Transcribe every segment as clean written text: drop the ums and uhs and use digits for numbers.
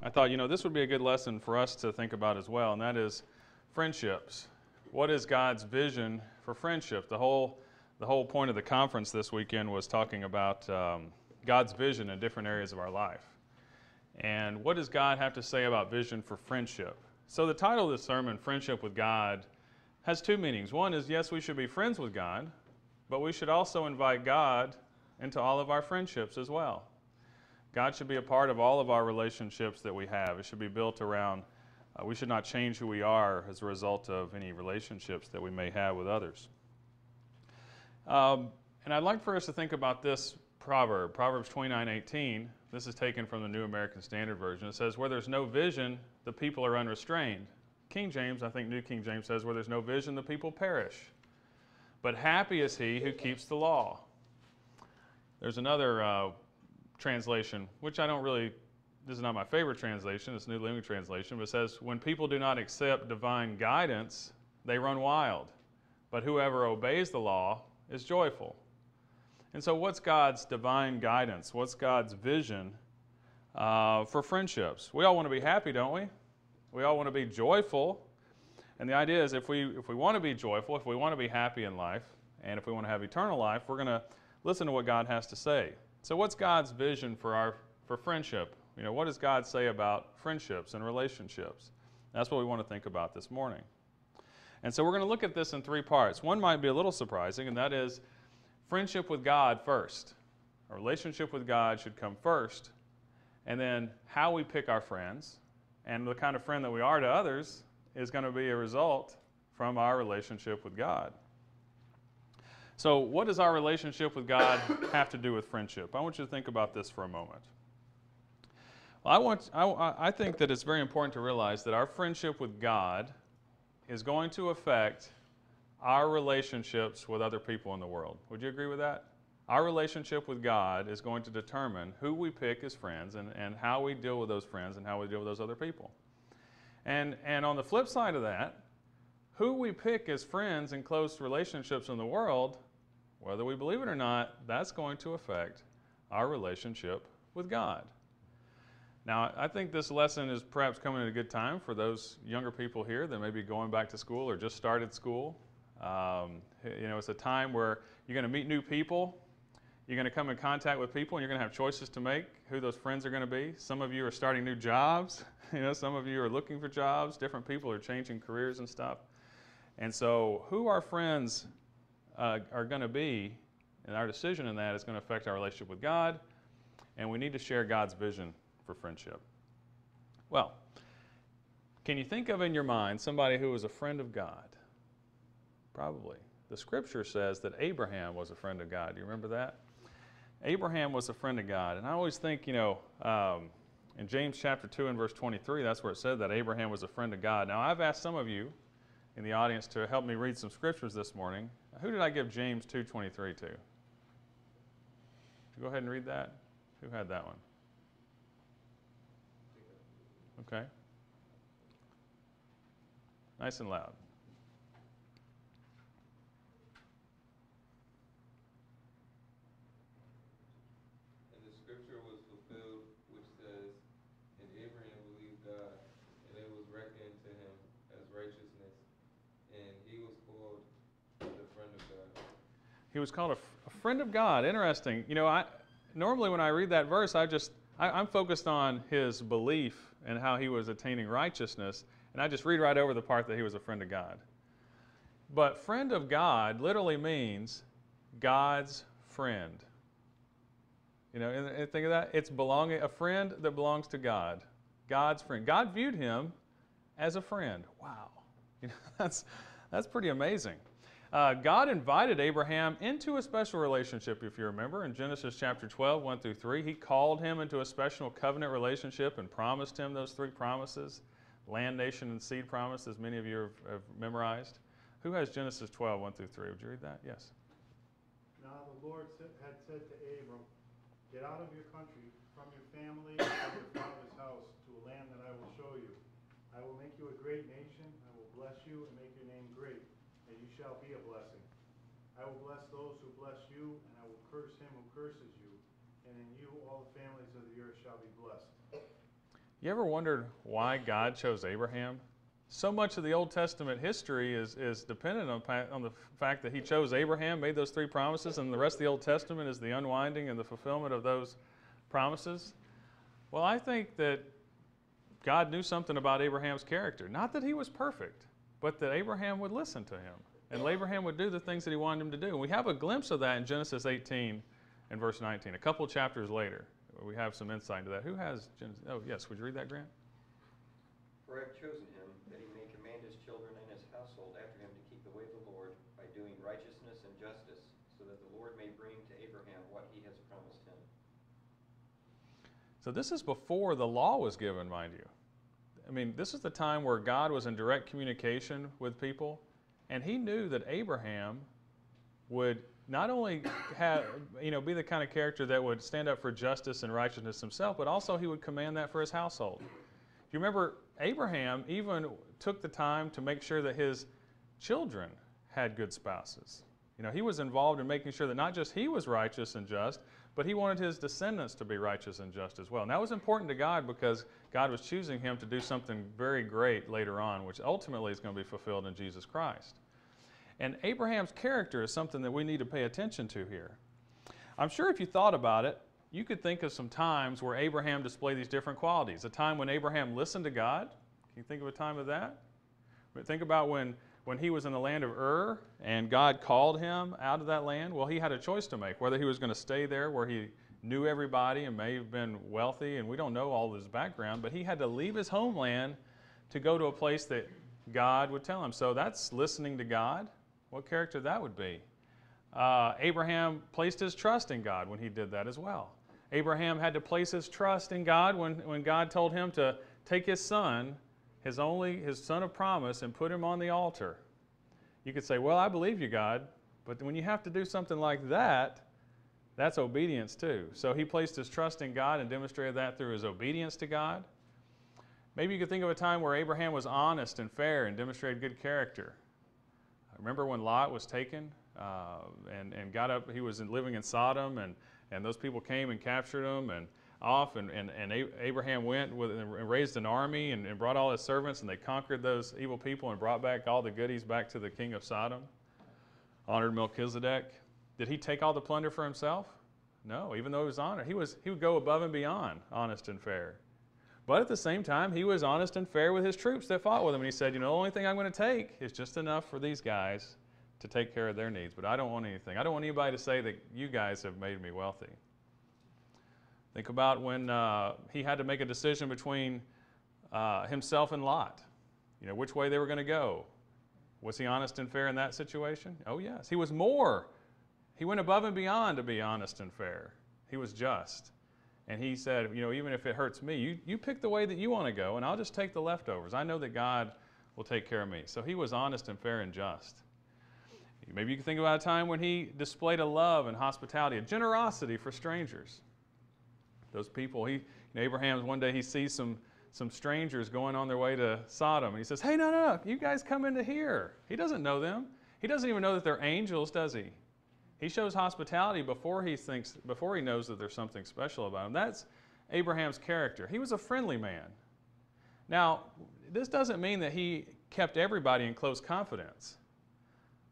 I thought, this would be a good lesson for us to think about as well, and that is friendships. What is God's vision for friendship? The whole point of the conference this weekend was talking about God's vision in different areas of our life. And what does God have to say about vision for friendship? So the title of this sermon, Friendship with God, has two meanings. One is, yes, we should be friends with God, but we should also invite God into all of our friendships as well. God should be a part of all of our relationships that we have. It should be built around, we should not change who we are as a result of any relationships that we may have with others. And I'd like for us to think about this proverb, Proverbs 29:18. This is taken from the New American Standard Version. It says, where there's no vision, the people are unrestrained. King James, I think New King James says, where there's no vision, the people perish. But happy is he who keeps the law. There's another translation, which I don't really, this is not my favorite translation, it's New Living Translation, but it says, when people do not accept divine guidance, they run wild. But whoever obeys the law is joyful. And so what's God's divine guidance? What's God's vision for friendships? We all want to be happy, don't we? We all want to be joyful. And the idea is if we want to be joyful, if we want to be happy in life, and if we want to have eternal life, we're going to listen to what God has to say. So what's God's vision for friendship? What does God say about friendships and relationships? That's what we want to think about this morning. And so we're going to look at this in three parts. One might be a little surprising, and that is friendship with God first. A relationship with God should come first, and then how we pick our friends and the kind of friend that we are to others is going to be a result from our relationship with God. So what does our relationship with God have to do with friendship? I want you to think about this for a moment. Well, I think that it's very important to realize that our friendship with God is going to affect our relationships with other people in the world. Would you agree with that? Our relationship with God is going to determine who we pick as friends and how we deal with those friends and how we deal with those other people. And on the flip side of that, who we pick as friends in close relationships in the world, whether we believe it or not, that's going to affect our relationship with God. Now, I think this lesson is perhaps coming at a good time for those younger people here that may be going back to school or just started school. It's a time where you're going to meet new people, you're going to come in contact with people, and you're going to have choices to make who those friends are going to be. Some of you are starting new jobs. Some of you are looking for jobs. Different people are changing careers and stuff. And so who our friends are going to be, and our decision in that is going to affect our relationship with God, and we need to share God's vision for friendship. Well, can you think of in your mind somebody who was a friend of God? Probably. The scripture says that Abraham was a friend of God. Do you remember that? Abraham was a friend of God. And I always think, in James chapter 2 and verse 23, that's where it said that Abraham was a friend of God. Now, I've asked some of you in the audience to help me read some scriptures this morning. Who did I give James 2:23 to? Go ahead and read that. Who had that one? Okay. Nice and loud. And the scripture was fulfilled, which says, and Abraham believed God, and it was reckoned to him as righteousness, and he was called the friend of God. He was called a friend of God. Interesting. Normally when I read that verse, I'm focused on his belief and how he was attaining righteousness, and I just read right over the part that he was a friend of God. But friend of God literally means God's friend. And think of that. It's a friend that belongs to God. God's friend. God viewed him as a friend. Wow. That's pretty amazing. God invited Abraham into a special relationship, if you remember, in Genesis chapter 12, 1 through 3. He called him into a special covenant relationship and promised him those three promises, land, nation, and seed promises, many of you have memorized. Who has Genesis 12, 1 through 3? Would you read that? Yes. Now the Lord had said to Abram, get out of your country, from your family, and from your father's house, to a land that I will show you. I will make you a great nation. I will bless you and make your name great, and you shall be a blessing. I will bless those who bless you, and I will curse him who curses you, and in you all the families of the earth shall be blessed. You ever wondered why God chose Abraham? So much of the Old Testament history is dependent on the fact that he chose Abraham, made those 3 promises, and the rest of the Old Testament is the unwinding and the fulfillment of those promises. Well, I think that God knew something about Abraham's character. Not that he was perfect, but that Abraham would listen to him, and Abraham would do the things that he wanted him to do. And we have a glimpse of that in Genesis 18 and verse 19. A couple of chapters later, we have some insight into that. Who has Genesis? Oh, yes. Would you read that, Grant? For I have chosen him, that he may command his children and his household after him to keep the way of the Lord by doing righteousness and justice, so that the Lord may bring to Abraham what he has promised him. So this is before the law was given, mind you. I mean, this is the time where God was in direct communication with people, and he knew that Abraham would not only have, be the kind of character that would stand up for justice and righteousness himself, but also he would command that for his household. You remember, Abraham even took the time to make sure that his children had good spouses. He was involved in making sure that not just he was righteous and just, but he wanted his descendants to be righteous and just as well. And that was important to God because God was choosing him to do something very great later on, which ultimately is going to be fulfilled in Jesus Christ. And Abraham's character is something that we need to pay attention to here. I'm sure if you thought about it, you could think of some times where Abraham displayed these different qualities. A time when Abraham listened to God. Can you think of a time of that? Think about when he was in the land of Ur and God called him out of that land. Well, he had a choice to make, whether he was going to stay there where he knew everybody and may have been wealthy, and we don't know all of his background, but he had to leave his homeland to go to a place that God would tell him. So that's listening to God. What character that would be. Abraham placed his trust in God when he did that as well. Abraham had to place his trust in God when God told him to take his son, his son of promise, and put him on the altar. You could say, well, I believe you, God, but when you have to do something like that, that's obedience too. So he placed his trust in God and demonstrated that through his obedience to God. Maybe you could think of a time where Abraham was honest and fair and demonstrated good character. Remember when Lot was taken and got up, he was living in Sodom, and those people came and captured him and Abraham went and raised an army and brought all his servants, and they conquered those evil people and brought back all the goodies back to the king of Sodom, honored Melchizedek. Did he take all the plunder for himself? No, even though he was honored. He would go above and beyond honest and fair. But at the same time, he was honest and fair with his troops that fought with him. And he said, the only thing I'm going to take is just enough for these guys to take care of their needs. But I don't want anything. I don't want anybody to say that you guys have made me wealthy. Think about when he had to make a decision between himself and Lot. Which way they were going to go. Was he honest and fair in that situation? Oh, yes. He was more. He went above and beyond to be honest and fair. He was just. And he said, even if it hurts me, you pick the way that you want to go, and I'll just take the leftovers. I know that God will take care of me. So he was honest and fair and just. Maybe you can think about a time when he displayed a love and hospitality, a generosity for strangers. Those people, Abraham, one day he sees some strangers going on their way to Sodom, and he says, hey, no, you guys come into here. He doesn't know them. He doesn't even know that they're angels, does he? He shows hospitality before he knows that there's something special about him. That's Abraham's character. He was a friendly man. Now, this doesn't mean that he kept everybody in close confidence.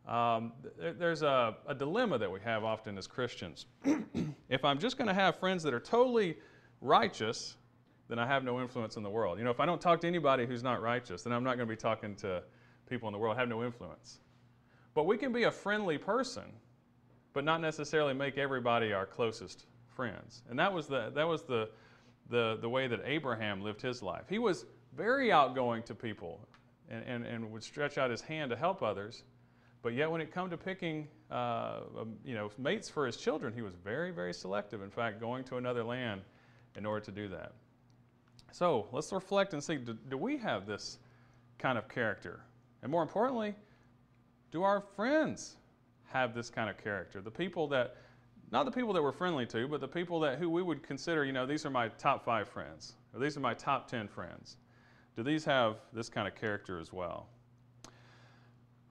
There's a dilemma that we have often as Christians. If I'm just going to have friends that are totally righteous, then I have no influence in the world. If I don't talk to anybody who's not righteous, then I'm not going to be talking to people in the world. I have no influence. But we can be a friendly person, but not necessarily make everybody our closest friends. And that was the way that Abraham lived his life. He was very outgoing to people and would stretch out his hand to help others. But yet when it come to picking mates for his children, he was very, very selective. In fact, going to another land in order to do that. So let's reflect and see, do we have this kind of character? And more importantly, do our friends have this kind of character? The people that, not the people that we're friendly to, but the people who we would consider, these are my top 5 friends, or these are my top 10 friends. Do these have this kind of character as well?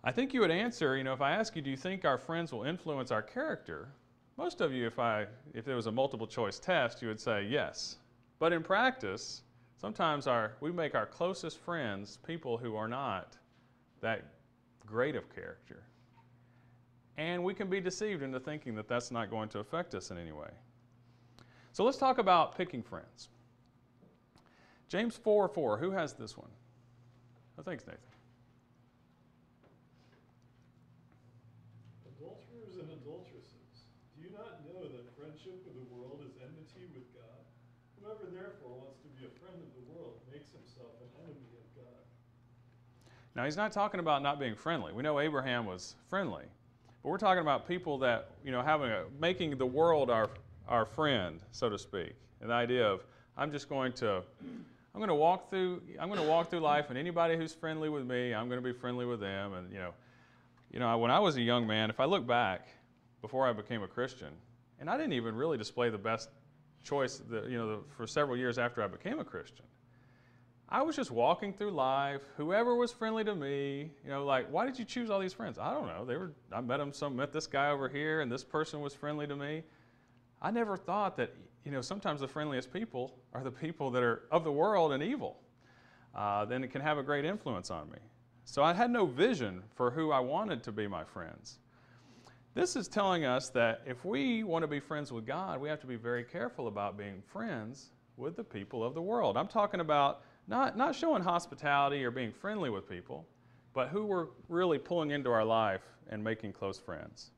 I think you would answer, if I ask you, do you think our friends will influence our character? Most of you, if there was a multiple choice test, you would say yes. But in practice, Sometimes we make our closest friends people who are not that great of character. And we can be deceived into thinking that that's not going to affect us in any way. So let's talk about picking friends. James 4:4. Who has this one? Oh, thanks, Nathan. Adulterers and adulteresses, do you not know that friendship with the world is enmity with God? Whoever therefore wants to be a friend of the world makes himself an enemy of God. Now, he's not talking about not being friendly. We know Abraham was friendly. But we're talking about people that, making the world our friend, so to speak. And the idea of, I'm going to walk through life, and anybody who's friendly with me, I'm going to be friendly with them. And when I was a young man, if I look back before I became a Christian, and I didn't even really display the best choice, for several years after I became a Christian, I was just walking through life. Whoever was friendly to me, why did you choose all these friends? I don't know. I met this guy over here, and this person was friendly to me. I never thought that, sometimes the friendliest people are the people that are of the world and evil. Then it can have a great influence on me. So I had no vision for who I wanted to be my friends. This is telling us that if we want to be friends with God, we have to be very careful about being friends with the people of the world. I'm talking about not showing hospitality or being friendly with people, but who we're really pulling into our life and making close friends.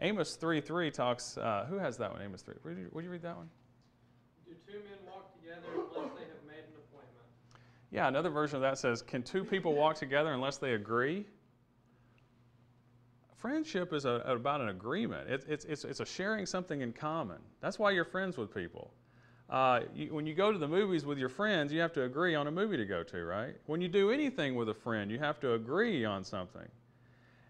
Amos 3:3 talks, who has that one, Amos 3? Would you read that one? Do two men walk together unless they have made an appointment? Yeah, another version of that says, can two people walk together unless they agree? Friendship is about an agreement. It's a sharing something in common. That's why you're friends with people. When you go to the movies with your friends, you have to agree on a movie to go to, right? When you do anything with a friend, you have to agree on something.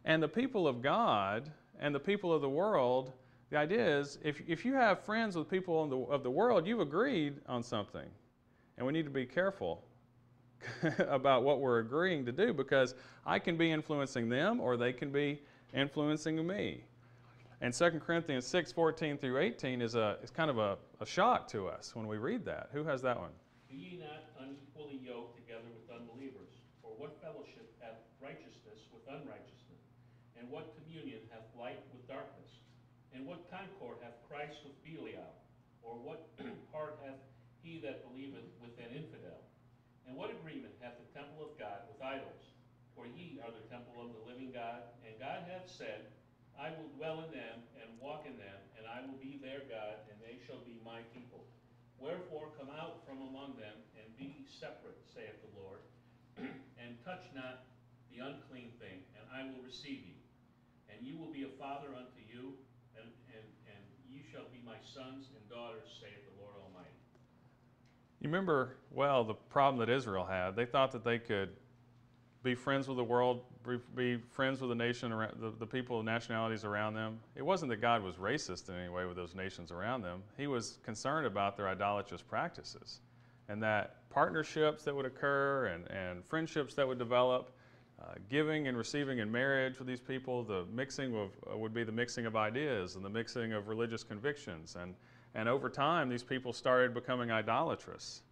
And the people of God and the people of the world, the idea is, if you have friends with people of the world, you've agreed on something. And we need to be careful about what we're agreeing to do, because I can be influencing them or they can be influencing me. And 2 Corinthians 6:14 through 18 is kind of a shock to us when we read that. Who has that one? Be ye not unequally yoked together with unbelievers. For what fellowship hath righteousness with unrighteousness? And what communion hath light with darkness? And what concord hath Christ with Belial? Or what part hath he that believeth with an infidel? And what agreement hath the temple of God with idols? For ye are the temple of the living God, and God hath said, I will dwell in them and walk in them, and I will be their God, and they shall be my people. Wherefore come out from among them, and be separate, saith the Lord, and touch not the unclean thing, and I will receive you. And you will be a father unto you, and you shall be my sons and daughters, saith the Lord Almighty. You remember, well, the problem that Israel had. They thought that they could be friends with the world, be friends with the nation, the people of nationalities around them. It wasn't that God was racist in any way with those nations around them. He was concerned about their idolatrous practices, and that partnerships that would occur and friendships that would develop, giving and receiving in marriage with these people, the mixing would be the mixing of ideas and the mixing of religious convictions. And over time, these people started becoming idolatrous.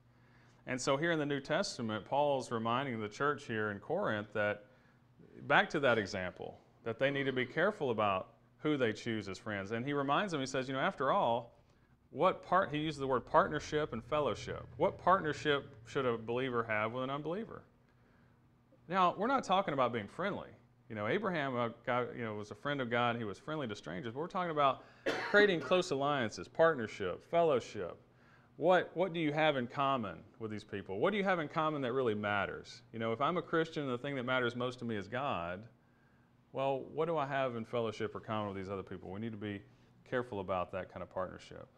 And so here in the New Testament, Paul's reminding the church here in Corinth that, back to that example, that they need to be careful about who they choose as friends. And he reminds them, he says, after all, he uses the word partnership and fellowship. What partnership should a believer have with an unbeliever? Now, we're not talking about being friendly. Abraham was a friend of God, and he was friendly to strangers, but we're talking about creating close alliances, partnership, fellowship. What do you have in common with these people? What do you have in common that really matters? If I'm a Christian and the thing that matters most to me is God, well, what do I have in fellowship or common with these other people? We need to be careful about that kind of partnership.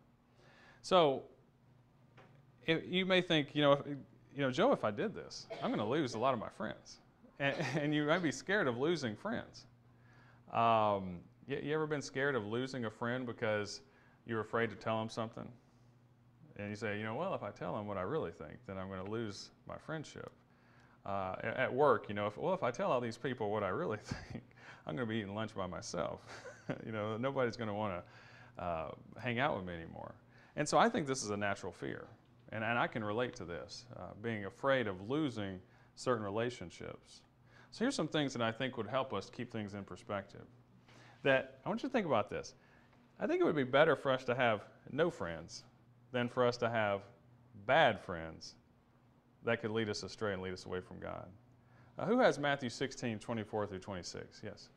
So, you may think, Joe, if I did this, I'm going to lose a lot of my friends. And you might be scared of losing friends. You ever been scared of losing a friend because you're afraid to tell them something? And you say, well, if I tell them what I really think, then I'm going to lose my friendship. At work, if I tell all these people what I really think, I'm going to be eating lunch by myself. Nobody's going to want to hang out with me anymore. And so I think this is a natural fear. And I can relate to this, being afraid of losing certain relationships. So here's some things that I think would help us keep things in perspective. That I want you to think about this. I think it would be better for us to have no friends than for us to have bad friends that could lead us astray and lead us away from God. Who has Matthew 16:24 through 26? Yes.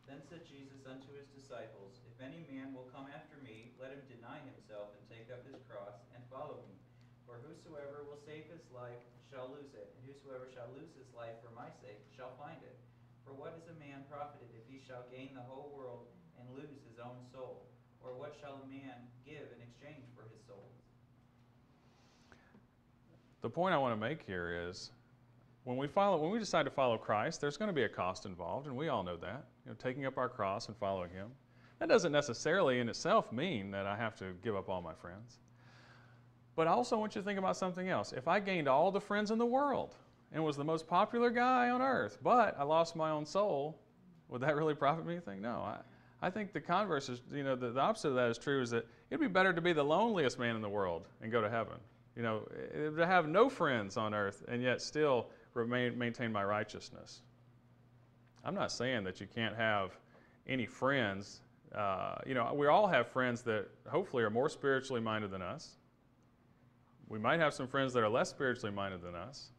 Then said Jesus unto his disciples, If any man will come after me, let him deny himself and take up his cross and follow me. For whosoever will save his life shall lose it, and whosoever shall lose his life for my sake shall find it. For what is a man profited if he shall gain the whole world and lose his own soul? Or what shall a man give in exchange for his soul? The point I want to make here is when we decide to follow Christ, there's going to be a cost involved, and we all know that. Taking up our cross and following Him. That doesn't necessarily in itself mean that I have to give up all my friends. But I also want you to think about something else. If I gained all the friends in the world and was the most popular guy on earth, but I lost my own soul, would that really profit me anything? No. I think the converse is, the opposite of that is true, is that it'd be better to be the loneliest man in the world and go to heaven. To have no friends on earth and yet still maintain my righteousness. I'm not saying that you can't have any friends. We all have friends that hopefully are more spiritually minded than us. We might have some friends that are less spiritually minded than us.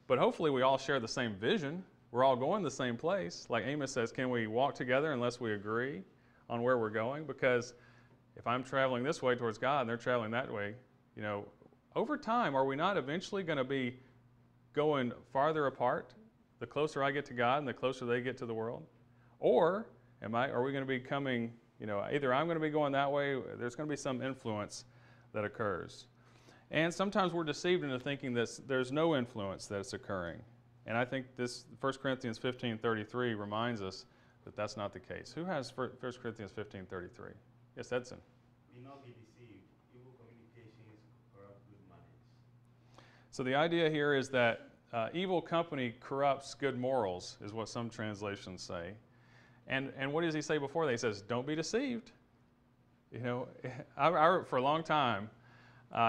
But hopefully we all share the same vision. We're all going the same place. Like Amos says, can we walk together unless we agree on where we're going? Because if I'm traveling this way towards God and they're traveling that way, over time, are we not eventually going to be going farther apart the closer I get to God and the closer they get to the world? Or are we going to be coming, either I'm going to be going that way, there's going to be some influence that occurs. And sometimes we're deceived into thinking that there's no influence that's occurring. And I think this 1 Corinthians 15:33 reminds us that that's not the case. Who has 1 Corinthians 15:33? Yes, Edson. Be not be deceived. Evil communications corrupt good manners. So the idea here is that evil company corrupts good morals, is what some translations say. And what does he say before that? He says, don't be deceived. I for a long time,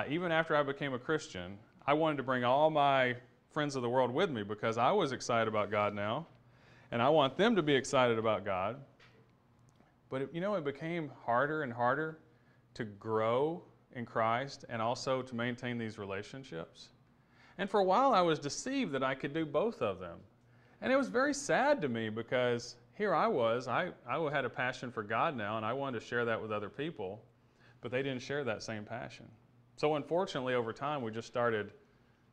even after I became a Christian, I wanted to bring all my friends of the world with me because I was excited about God now, and I want them to be excited about God. But it became harder and harder to grow in Christ and also to maintain these relationships. And for a while I was deceived that I could do both of them. And it was very sad to me because here I was, I had a passion for God now and I wanted to share that with other people, but they didn't share that same passion. So unfortunately over time we just started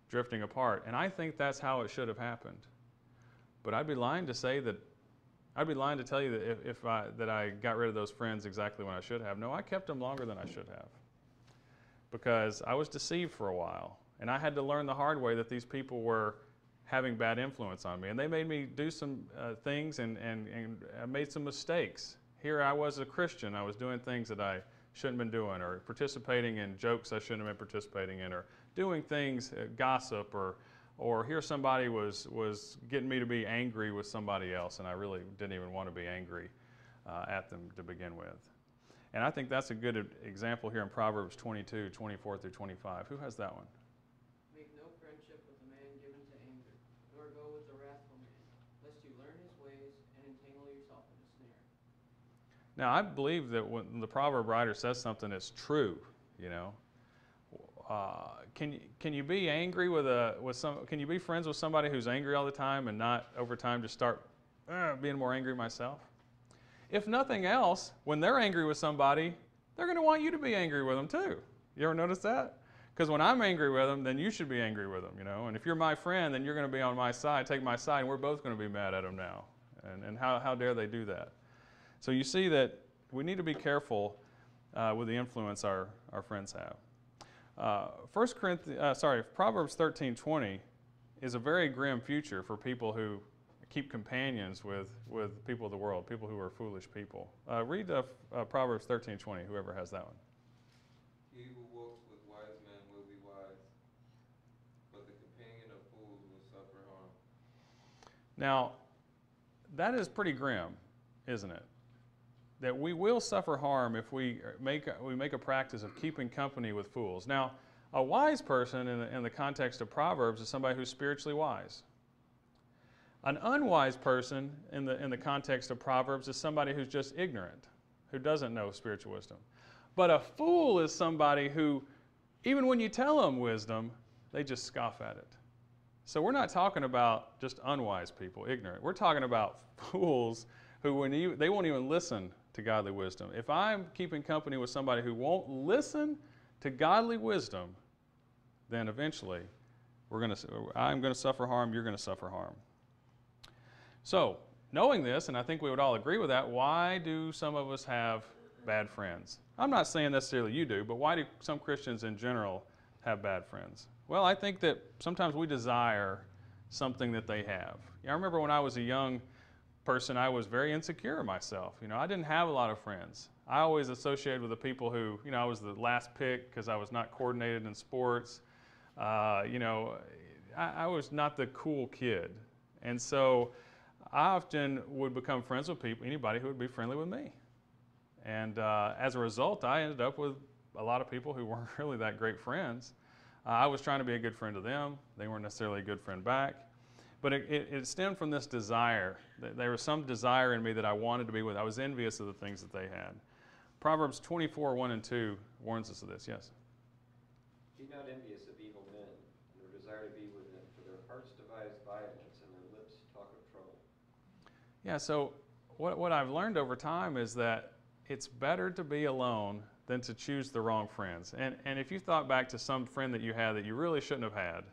drifting apart. And I think that's how it should have happened. But I'd be lying to tell you that that I got rid of those friends exactly when I should have. No, I kept them longer than I should have. Because I was deceived for a while. And I had to learn the hard way that these people were having bad influence on me. And they made me do some things and I made some mistakes. Here I was a Christian. I was doing things that I shouldn't have been doing, or participating in jokes I shouldn't have been participating in, or doing things, gossip, or here somebody was getting me to be angry with somebody else, and I really didn't even want to be angry at them to begin with. And I think that's a good example here in Proverbs 22:24 through 25. Who has that one? Make no friendship with a man given to anger, nor go with a wrathful man, lest you learn his ways and entangle yourself in a snare. Now, I believe that when the proverb writer says something, it's true. Can you be angry can you be friends with somebody who's angry all the time and not over time just start being more angry myself? If nothing else, when they're angry with somebody, they're going to want you to be angry with them too. You ever notice that? Because when I'm angry with them, then you should be angry with them, And if you're my friend, then you're going to be on my side, take my side, and we're both going to be mad at them now. And how dare they do that? So you see that we need to be careful with the influence our friends have. Proverbs 13:20 is a very grim future for people who keep companions with people of the world, people who are foolish people. Read Proverbs 13:20, whoever has that one. He who walks with wise men will be wise, but the companion of fools will suffer harm. Now, that is pretty grim, isn't it? That we will suffer harm if we make a practice of keeping company with fools. Now, A wise person in the context of Proverbs is somebody who's spiritually wise. An unwise person in the context of Proverbs is somebody who's just ignorant, who doesn't know spiritual wisdom. But a fool is somebody who, even when you tell them wisdom, they just scoff at it. So we're not talking about just unwise people, ignorant. We're talking about fools who they won't even listen to godly wisdom. If I'm keeping company with somebody who won't listen to godly wisdom, then eventually I'm going to suffer harm, you're going to suffer harm. So, knowing this, and I think we would all agree with that, why do some of us have bad friends? I'm not saying necessarily you do, but why do some Christians in general have bad friends? Well, I think that sometimes we desire something that they have. I remember when I was a young person, I was very insecure of myself. I didn't have a lot of friends. I always associated with the people who, I was the last pick because I was not coordinated in sports. I was not the cool kid. And so I often would become friends with anybody who would be friendly with me. And as a result, I ended up with a lot of people who weren't really that great friends. I was trying to be a good friend to them. They weren't necessarily a good friend back. But it stemmed from this desire. There was some desire in me that I wanted to be with. I was envious of the things that they had. Proverbs 24, 1 and 2 warns us of this. Yes? Be not envious of evil men, nor desire to be with them, for their hearts devise violence, and their lips talk of trouble. Yeah, so what I've learned over time is that it's better to be alone than to choose the wrong friends. And if you thought back to some friend that you had that you really shouldn't have had,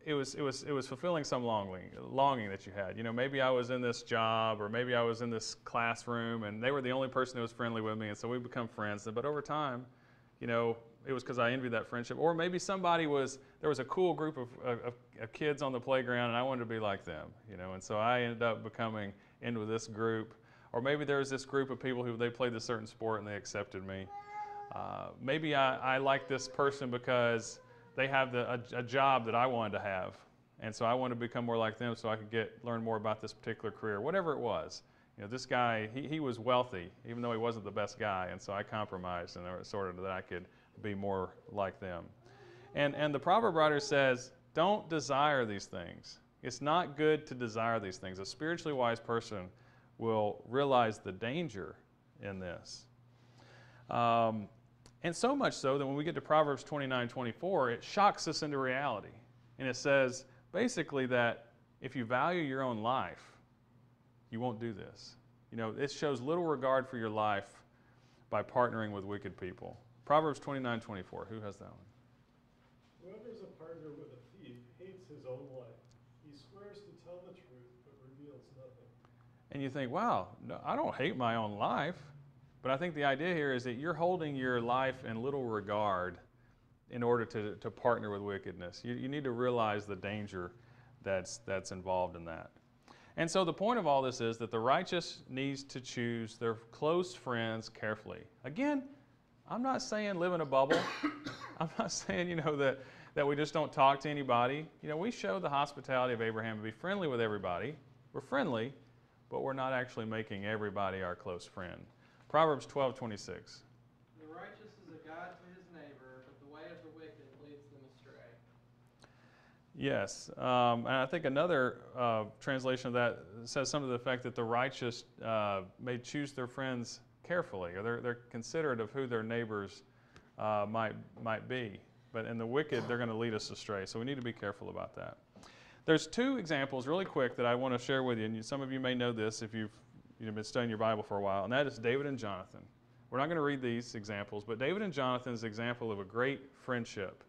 it was fulfilling some longing that you had. Maybe I was in this job, or maybe I was in this classroom, and they were the only person who was friendly with me, and so we become friends. But over time, it was because I envied that friendship. Or maybe there was a cool group of kids on the playground, and I wanted to be like them. And so I ended up becoming into this group. Or maybe there was this group of people who they played a certain sport and they accepted me. Maybe I like this person because they have a job that I wanted to have. And so I wanted to become more like them so I could learn more about this particular career, whatever it was. This guy, he was wealthy, even though he wasn't the best guy. And so I compromised in order that I could be more like them. And the proverb writer says, don't desire these things. It's not good to desire these things. A spiritually wise person will realize the danger in this. And so much so that when we get to Proverbs 29:24, it shocks us into reality. And it says basically that if you value your own life, you won't do this. It shows little regard for your life by partnering with wicked people. Proverbs 29:24. Who has that one? Whoever is a partner with a thief hates his own life. He swears to tell the truth, but reveals nothing. And you think, wow, no, I don't hate my own life. But I think the idea here is that you're holding your life in little regard in order to partner with wickedness. You need to realize the danger that's involved in that. And so the point of all this is that the righteous needs to choose their close friends carefully. Again, I'm not saying live in a bubble. I'm not saying, that we just don't talk to anybody. We show the hospitality of Abraham to be friendly with everybody. We're friendly, but we're not actually making everybody our close friend. Proverbs 12:26. The righteous is a guide to his neighbor, but the way of the wicked leads them astray. Yes, and I think another translation of that says something to the effect that the righteous may choose their friends carefully, or they're considerate of who their neighbors might be. But in the wicked, they're going to lead us astray. So we need to be careful about that. There's two examples really quick that I want to share with you, and some of you may know this if you've been studying your Bible for a while, and that is David and Jonathan. We're not going to read these examples, but David and Jonathan is an example of a great friendship.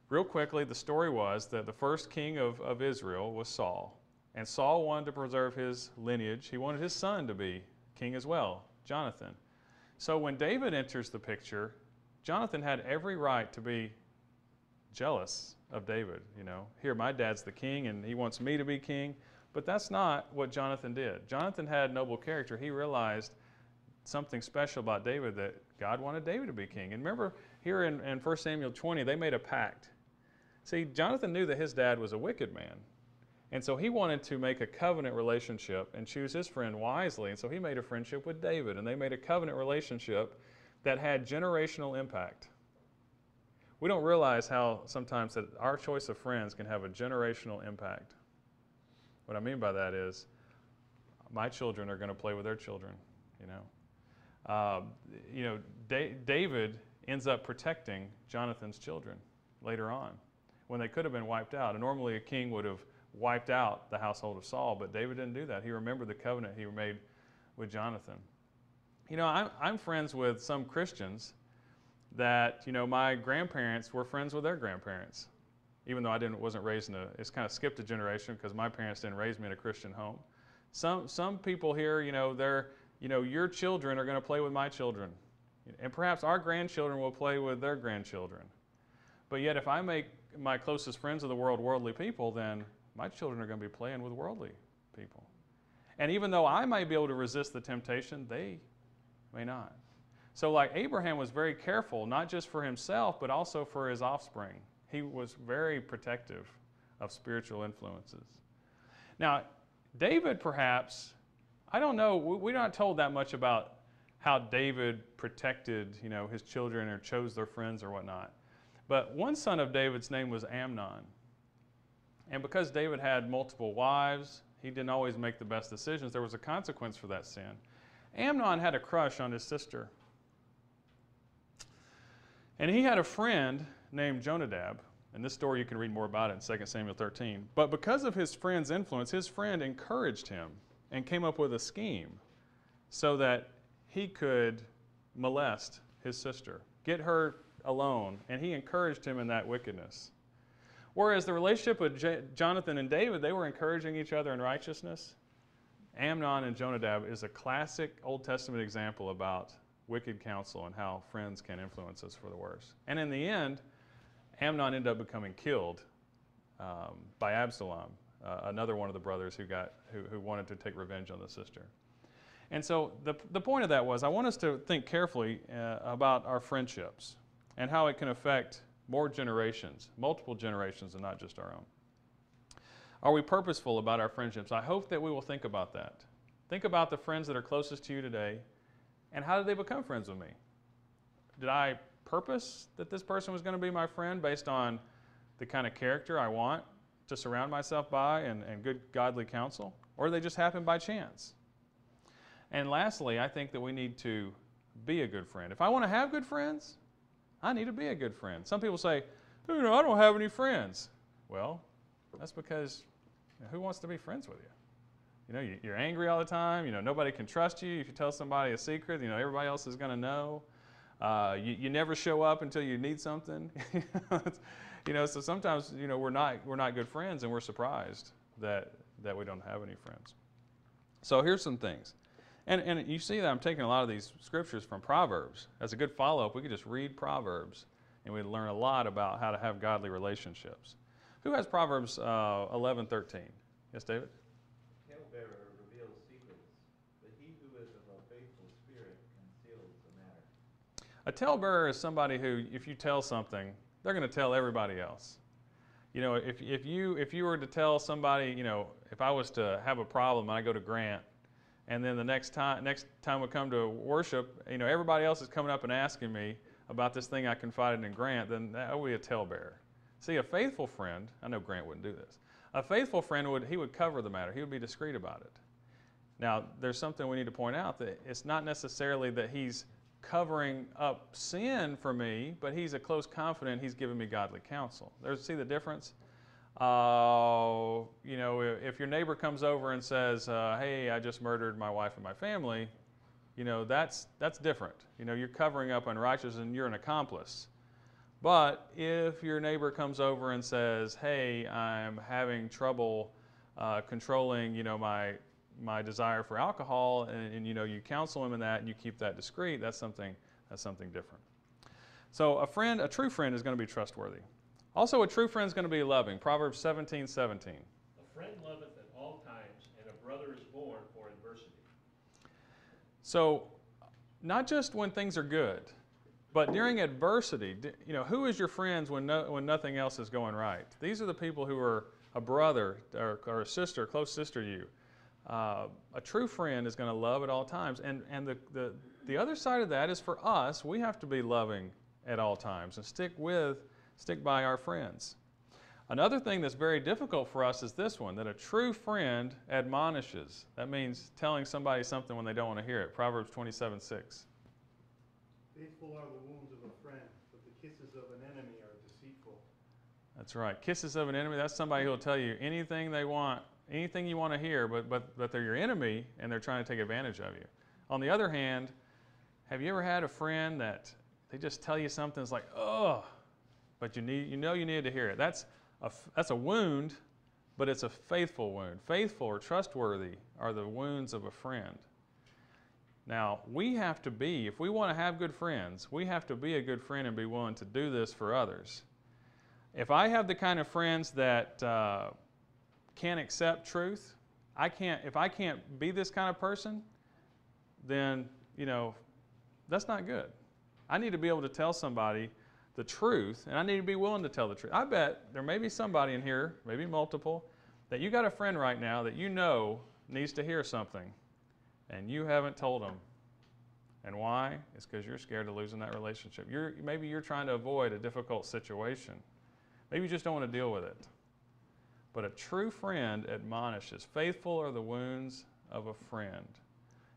Real quickly, the story was that the first king of Israel was Saul, and Saul wanted to preserve his lineage. He wanted his son to be king as well, Jonathan. So when David enters the picture, Jonathan had every right to be jealous of David. Here, my dad's the king, and he wants me to be king. But that's not what Jonathan did. Jonathan had noble character. He realized something special about David, that God wanted David to be king. And remember, here in 1 Samuel 20, they made a pact. See, Jonathan knew that his dad was a wicked man. And so he wanted to make a covenant relationship and choose his friend wisely. And so he made a friendship with David, and they made a covenant relationship that had generational impact. We don't realize how sometimes that our choice of friends can have a generational impact. What I mean by that is, my children are going to play with their children, you know. David ends up protecting Jonathan's children later on when they could have been wiped out. And normally a king would have wiped out the household of Saul, but David didn't do that. He remembered the covenant he made with Jonathan. You know, I'm friends with some Christians that, you know, my grandparents were friends with their grandparents, even though I wasn't raised in it's kind of skipped a generation because my parents didn't raise me in a Christian home. Some people here, you know, your children are going to play with my children, and perhaps our grandchildren will play with their grandchildren. But yet, if I make my closest friends of the world worldly people, then my children are going to be playing with worldly people. And even though I might be able to resist the temptation, they may not. So like Abraham was very careful, not just for himself, but also for his offspring. He was very protective of spiritual influences. Now, David perhaps, I don't know, we're not told that much about how David protected, you know, his children or chose their friends or whatnot. But one son of David's name was Amnon. And because David had multiple wives, he didn't always make the best decisions. There was a consequence for that sin. Amnon had a crush on his sister. And he had a friend named Jonadab. And this story you can read more about it in 2 Samuel 13. But because of his friend's influence, his friend encouraged him and came up with a scheme so that he could molest his sister, get her alone, and he encouraged him in that wickedness. Whereas the relationship with Jonathan and David, they were encouraging each other in righteousness. Amnon and Jonadab is a classic Old Testament example about wicked counsel and how friends can influence us for the worse. And in the end, Amnon ended up becoming killed by Absalom, another one of the brothers who wanted to take revenge on the sister. And so the point of that was I want us to think carefully about our friendships and how it can affect more generations, multiple generations, and not just our own. Are we purposeful about our friendships? I hope that we will think about that. Think about the friends that are closest to you today, and how did they become friends with me? Did I purpose that this person was going to be my friend based on the kind of character I want to surround myself by and good godly counsel? Or did they just happen by chance? And lastly, I think that we need to be a good friend. If I want to have good friends, I need to be a good friend. Some people say, I don't have any friends. Well, that's because who wants to be friends with you? You're angry all the time. Nobody can trust you. If you tell somebody a secret, everybody else is going to know. You never show up until you need something. So sometimes, we're not good friends, and we're surprised that we don't have any friends. So here's some things. And you see that I'm taking a lot of these scriptures from Proverbs. As a good follow-up, we could just read Proverbs, and we'd learn a lot about how to have godly relationships. Who has Proverbs 11:13? Yes, David? Talebearer reveals secrets, but he who is of a faithful spirit conceals the matter. A talebearer is somebody who, if you tell something, they're going to tell everybody else. If you were to tell somebody, if I was to have a problem and I go to Grant, and then the next time we come to worship, everybody else is coming up and asking me about this thing I confided in Grant, then that would be a talebearer. See, a faithful friend, I know Grant wouldn't do this. A faithful friend would cover the matter. He would be discreet about it. Now, there's something we need to point out, that it's not necessarily that he's covering up sin for me, but he's a close confidant. He's giving me godly counsel. See the difference? If your neighbor comes over and says, hey, I just murdered my wife and my family, that's different. You're covering up unrighteousness and you're an accomplice. But if your neighbor comes over and says, hey, I'm having trouble controlling, my desire for alcohol, and you counsel him in that and you keep that discreet, that's something different. So a true friend is going to be trustworthy. Also, a true friend is going to be loving. Proverbs 17:17. A friend loveth at all times, and a brother is born for adversity. So, not just when things are good, but during adversity, who is your friends when nothing else is going right? These are the people who are a brother or a sister, a close sister to you. A true friend is going to love at all times. And the other side of that is for us, we have to be loving at all times and stick by our friends. Another thing that's very difficult for us is this one, that a true friend admonishes. That means telling somebody something when they don't want to hear it. Proverbs 27:6. Faithful are the wounds of a friend, but the kisses of an enemy are deceitful. That's right. Kisses of an enemy, that's somebody who will tell you anything they want, anything you want to hear, but they're your enemy and they're trying to take advantage of you. On the other hand, have you ever had a friend that they just tell you something that's like, oh, but you needed to hear it? That's a wound, but it's a faithful wound. Faithful or trustworthy are the wounds of a friend. Now, we have to be, if we want to have good friends, we have to be a good friend and be willing to do this for others. If I have the kind of friends that can't accept truth, if I can't be this kind of person, then, that's not good. I need to be able to tell somebody the truth, and I need to be willing to tell the truth. I bet there may be somebody in here, maybe multiple, that you got a friend right now that needs to hear something, and you haven't told them. And why? It's because you're scared of losing that relationship. Maybe you're trying to avoid a difficult situation. Maybe you just don't want to deal with it. But a true friend admonishes. Faithful are the wounds of a friend.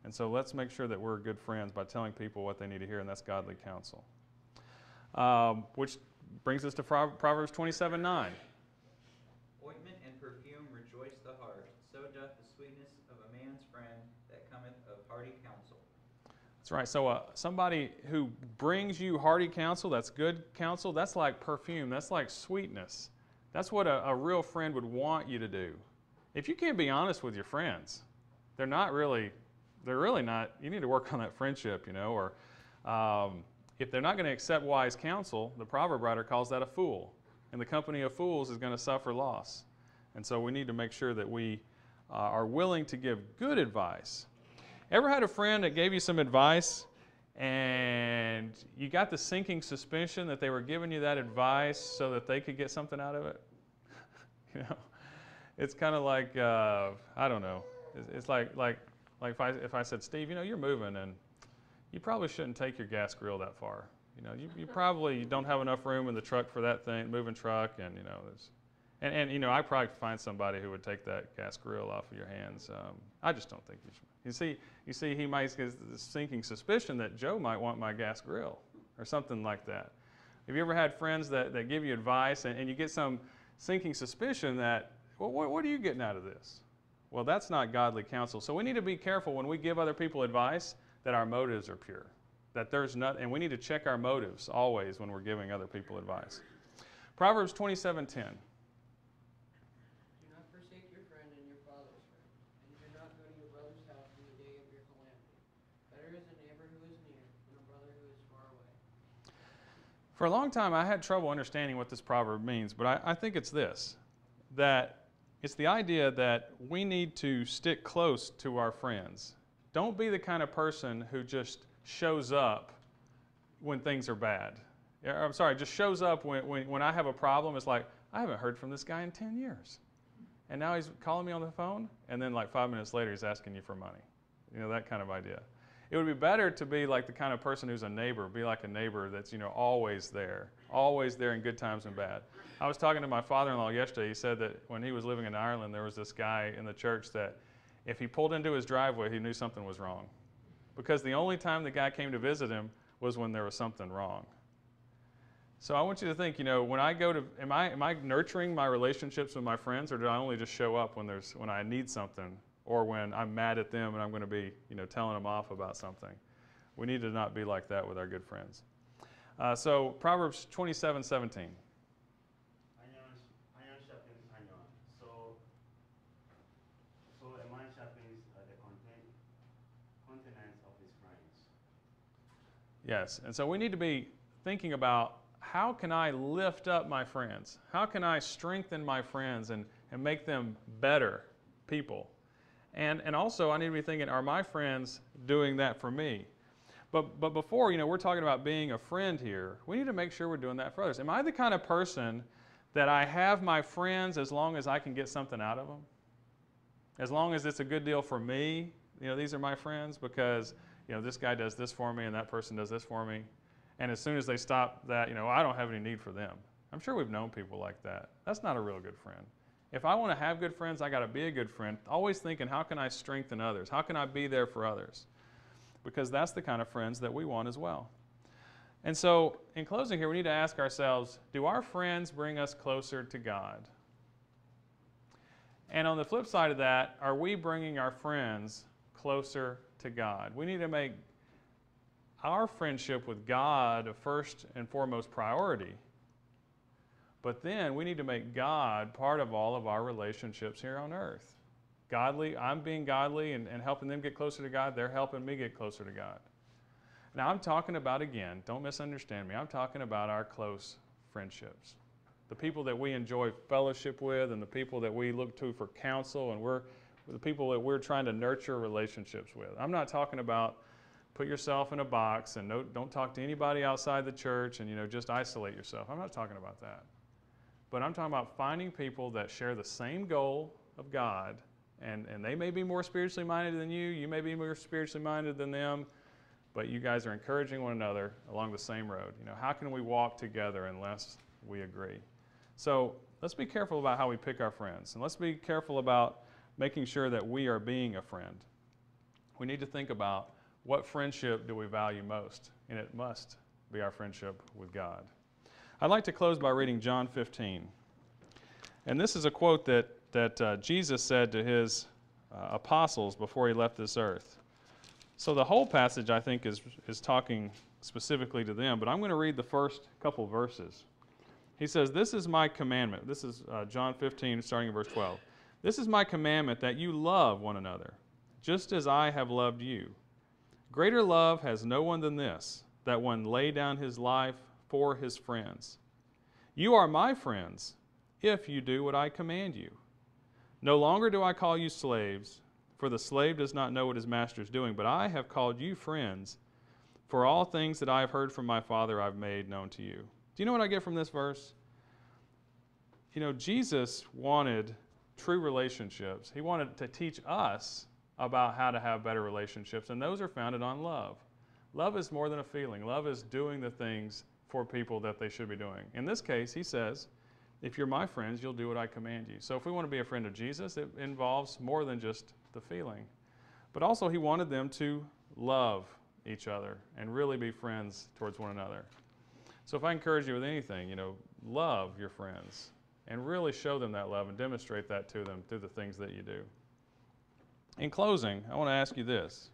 And so let's make sure that we're good friends by telling people what they need to hear, and that's godly counsel. Which brings us to Proverbs 27:9. Ointment and perfume rejoice the heart, so doth the sweetness of a man's friend that cometh of hearty counsel. That's right. So somebody who brings you hearty counsel, that's good counsel, that's like perfume, that's like sweetness. That's what a real friend would want you to do. If you can't be honest with your friends, they're really not, you need to work on that friendship, or if they're not going to accept wise counsel, the proverb writer calls that a fool. And the company of fools is going to suffer loss. And so we need to make sure that we are willing to give good advice. Ever had a friend that gave you some advice and you got the sinking suspicion that they were giving you that advice so that they could get something out of it? It's kind of like, I don't know. It's like if I said, Steve, you're moving and you probably shouldn't take your gas grill that far. You probably don't have enough room in the truck for that thing, moving truck, and I probably could find somebody who would take that gas grill off of your hands. I just don't think you should. You see, he might get the sinking suspicion that Joe might want my gas grill or something like that. Have you ever had friends that give you advice and you get some sinking suspicion that, well, what are you getting out of this? Well, that's not godly counsel. So we need to be careful when we give other people advice that our motives are pure. And we need to check our motives always when we're giving other people advice. Proverbs 27:10. Do not forsake your friend and your father's friend, and do not go to your brother's house in the day of your calamity. Better is a neighbor who is near than a brother who is far away. For a long time, I had trouble understanding what this proverb means, but I think it's this, that it's the idea that we need to stick close to our friends. Don't be the kind of person who just shows up when things are bad. I'm sorry, just shows up when I have a problem. It's like, I haven't heard from this guy in 10 years. And now he's calling me on the phone, and then like 5 minutes later he's asking you for money. That kind of idea. It would be better to be like the kind of person who's a neighbor, be like a neighbor that's always there in good times and bad. I was talking to my father-in-law yesterday. He said that when he was living in Ireland, there was this guy in the church that if he pulled into his driveway, he knew something was wrong. Because the only time the guy came to visit him was when there was something wrong. So I want you to think, when I go to, am I nurturing my relationships with my friends, or do I only just show up when I need something, or when I'm mad at them and I'm going to be, telling them off about something? We need to not be like that with our good friends. So Proverbs 27:17. Iron sharpens iron. So a man sharpens the countenance of his friends. Yes, and so we need to be thinking about, how can I lift up my friends? How can I strengthen my friends and make them better people? And also I need to be thinking, are my friends doing that for me? But before, we're talking about being a friend here, we need to make sure we're doing that for others. Am I the kind of person that I have my friends as long as I can get something out of them? As long as it's a good deal for me, these are my friends because, this guy does this for me and that person does this for me. And as soon as they stop that, I don't have any need for them. I'm sure we've known people like that. That's not a real good friend. If I want to have good friends, I got to be a good friend. Always thinking, how can I strengthen others? How can I be there for others? Because that's the kind of friends that we want as well. And so, in closing here, we need to ask ourselves, do our friends bring us closer to God? And on the flip side of that, are we bringing our friends closer to God? We need to make our friendship with God a first and foremost priority. But then we need to make God part of all of our relationships here on earth. Godly, I'm being godly and helping them get closer to God. They're helping me get closer to God. Now I'm talking about, again, don't misunderstand me, I'm talking about our close friendships. The people that we enjoy fellowship with and the people that we look to for counsel, and the people that we're trying to nurture relationships with. I'm not talking about put yourself in a box and don't talk to anybody outside the church and just isolate yourself. I'm not talking about that. But I'm talking about finding people that share the same goal of God, and they may be more spiritually minded than you, you may be more spiritually minded than them, but you guys are encouraging one another along the same road. How can we walk together unless we agree? So let's be careful about how we pick our friends, and let's be careful about making sure that we are being a friend. We need to think about what friendship do we value most, and it must be our friendship with God. I'd like to close by reading John 15. And this is a quote that Jesus said to his apostles before he left this earth. So the whole passage, I think, is talking specifically to them, but I'm going to read the first couple verses. He says, "This is my commandment." This is John 15, starting in verse 12. "This is my commandment, that you love one another, just as I have loved you. Greater love has no one than this, that one lay down his life for his friends. You are my friends, if you do what I command you. No longer do I call you slaves, for the slave does not know what his master is doing, but I have called you friends, for all things that I have heard from my Father I've made known to you." Do you know what I get from this verse? Jesus wanted true relationships. He wanted to teach us about how to have better relationships, and those are founded on love. Love is more than a feeling. Love is doing the things for people that they should be doing. In this case, he says, if you're my friends, you'll do what I command you. So if we want to be a friend of Jesus, it involves more than just the feeling. But also he wanted them to love each other and really be friends towards one another. So if I encourage you with anything, love your friends and really show them that love and demonstrate that to them through the things that you do. In closing, I want to ask you this.